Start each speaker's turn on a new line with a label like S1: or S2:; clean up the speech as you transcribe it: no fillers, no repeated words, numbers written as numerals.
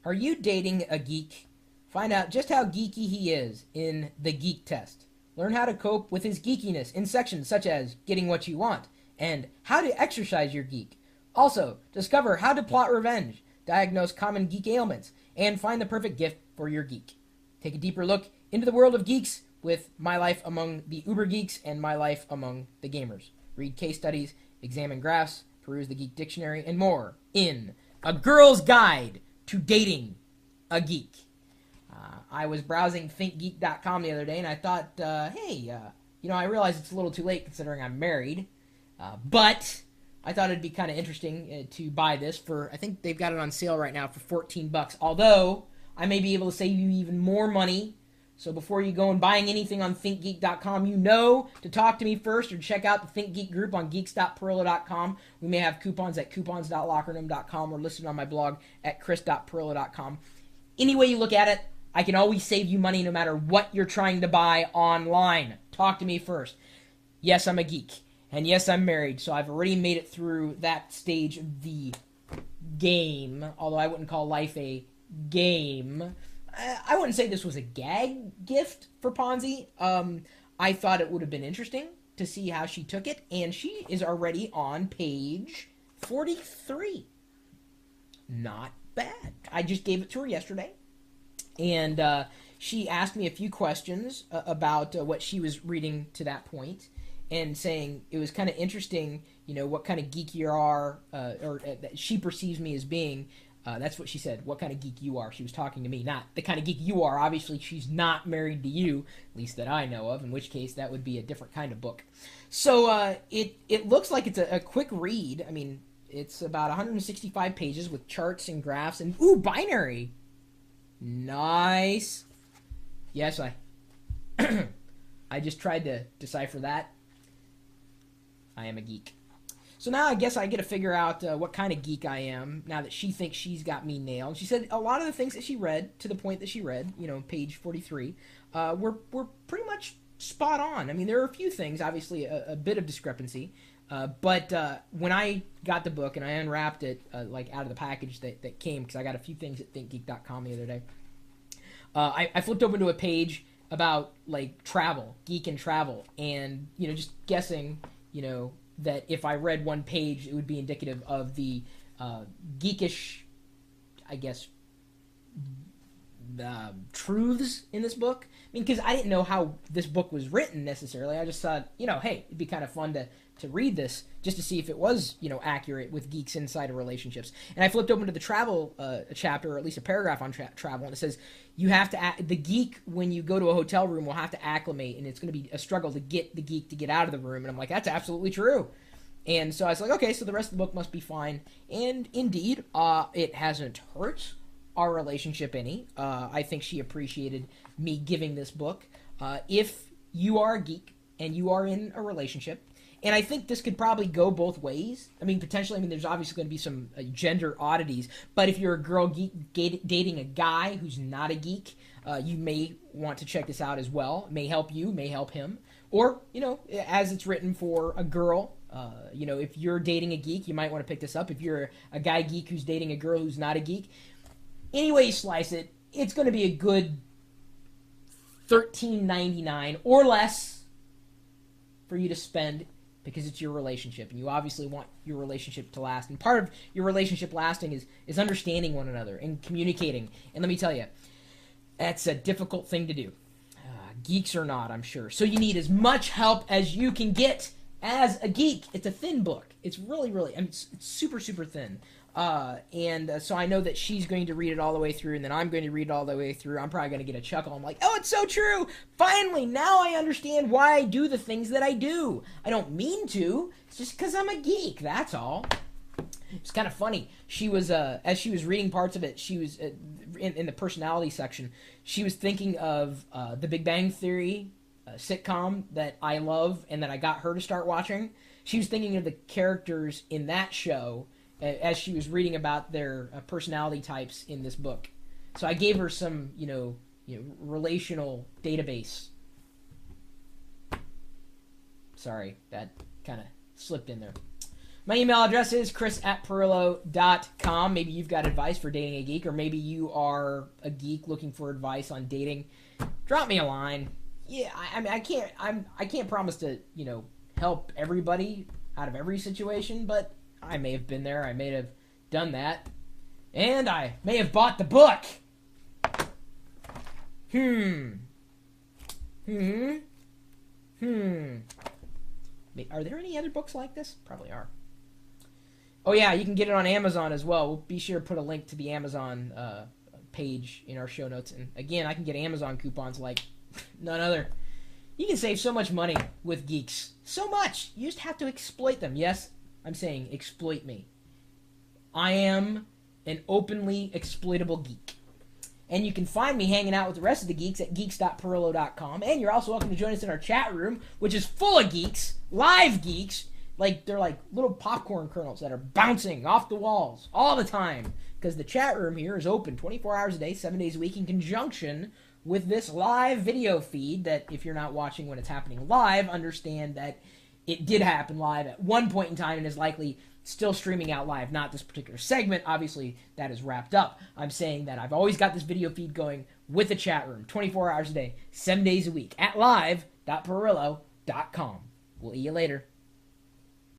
S1: Are you dating a geek? Find out just how geeky he is in the Geek Test. Learn how to cope with his geekiness in sections such as getting what you want and how to exercise your geek. Also, discover how to plot revenge, diagnose common geek ailments, and find the perfect gift for your geek. Take a deeper look into the world of geeks with My Life Among the Uber Geeks and My Life Among the Gamers. Read case studies, examine graphs, peruse the Geek Dictionary, and more in A Girl's Guide to Dating a Geek. I was browsing thinkgeek.com the other day, and I thought, hey, I realize it's a little too late considering I'm married, but I thought it'd be kind of interesting to buy this for, I think they've got it on sale right now for 14 bucks, although I may be able to save you even more money. So before you go and buying anything on thinkgeek.com, you know to talk to me first or check out the ThinkGeek group on geeks.perillo.com. We may have coupons at coupons.lockernum.com or listed on my blog at chris.perillo.com. Any way you look at it, I can always save you money no matter what you're trying to buy online. Talk to me first. Yes, I'm a geek. And yes, I'm married, so I've already made it through that stage of the game, although I wouldn't call life a game. I wouldn't say this was a gag gift for Ponzi. I thought it would have been interesting to see how she took it, and she is already on page 43. Not bad. I just gave it to her yesterday, and she asked me a few questions about what she was reading to that point, and saying it was kind of interesting, what kind of geek you are, or that she perceives me as being. That's what she said, what kind of geek you are. She was talking to me, not the kind of geek you are. Obviously, she's not married to you, at least that I know of, in which case that would be a different kind of book. So it looks like it's a quick read. I mean, it's about 165 pages with charts and graphs and, ooh, binary. Nice. Yes, I just tried to decipher that. I am a geek. So now I guess I get to figure out what kind of geek I am now that she thinks she's got me nailed. She said a lot of the things that she read, to the point that she read, page 43, were pretty much spot on. I mean, there are a few things, obviously a bit of discrepancy, but when I got the book and I unwrapped it, out of the package that came, because I got a few things at thinkgeek.com the other day, I flipped open to a page about, travel, geek and travel, and, just guessing, that if I read one page, it would be indicative of the geekish, I guess, truths in this book. I mean, because I didn't know how this book was written necessarily. I just thought, hey, it'd be kind of fun to read this just to see if it was, accurate with geeks inside of relationships. And I flipped open to the travel chapter, or at least a paragraph on travel, and it says you have to the geek, when you go to a hotel room, will have to acclimate, and it's going to be a struggle to get the geek to get out of the room. And I'm like, that's absolutely true. And so I was like, okay, so the rest of the book must be fine. And indeed, it hasn't hurt our relationship any. I think she appreciated me giving this book. If you are a geek and you are in a relationship, and I think this could probably go both ways. I mean, potentially, there's obviously going to be some gender oddities, but if you're a girl geek dating a guy who's not a geek, you may want to check this out as well. It may help you, may help him. Or, as it's written for a girl, if you're dating a geek, you might want to pick this up. If you're a guy geek who's dating a girl who's not a geek, any way you slice it, it's going to be a good $13.99 or less for you to spend, because it's your relationship, and you obviously want your relationship to last. And part of your relationship lasting is understanding one another and communicating. And let me tell you, that's a difficult thing to do. Geeks or not, I'm sure. So you need as much help as you can get as a geek. It's a thin book. It's really, really, it's super, super thin. So I know that she's going to read it all the way through, and then I'm going to read it all the way through. I'm probably going to get a chuckle. I'm like, oh, it's so true. Finally, now I understand why I do the things that I do. I don't mean to. It's just because I'm a geek. That's all. It's kind of funny. She was, as she was reading parts of it, she was, in the personality section, she was thinking of the Big Bang Theory sitcom that I love and that I got her to start watching. She was thinking of the characters in that show as she was reading about their personality types in this book. So I gave her some, relational database. Sorry, that kind of slipped in there. My email address is chris@perillo.com. Maybe you've got advice for dating a geek, or maybe you are a geek looking for advice on dating. Drop me a line. Yeah, I mean, I can't promise to, help everybody out of every situation, but I may have been there. I may have done that. And I may have bought the book. Are there any other books like this? Probably are. Oh yeah, you can get it on Amazon as well. We'll be sure to put a link to the Amazon page in our show notes. And again, I can get Amazon coupons like none other. You can save so much money with geeks. So much. You just have to exploit them. Yes, I'm saying exploit me. I am an openly exploitable geek. And you can find me hanging out with the rest of the geeks at geeks.perillo.com. And you're also welcome to join us in our chat room, which is full of geeks, live geeks. They're like little popcorn kernels that are bouncing off the walls all the time. Because the chat room here is open 24 hours a day, 7 days a week, in conjunction with this live video feed that if you're not watching when it's happening live, understand that it did happen live at one point in time and is likely still streaming out live. Not this particular segment. Obviously, that is wrapped up. I'm saying that I've always got this video feed going with the chat room 24 hours a day, 7 days a week at live.perillo.com. We'll see you later.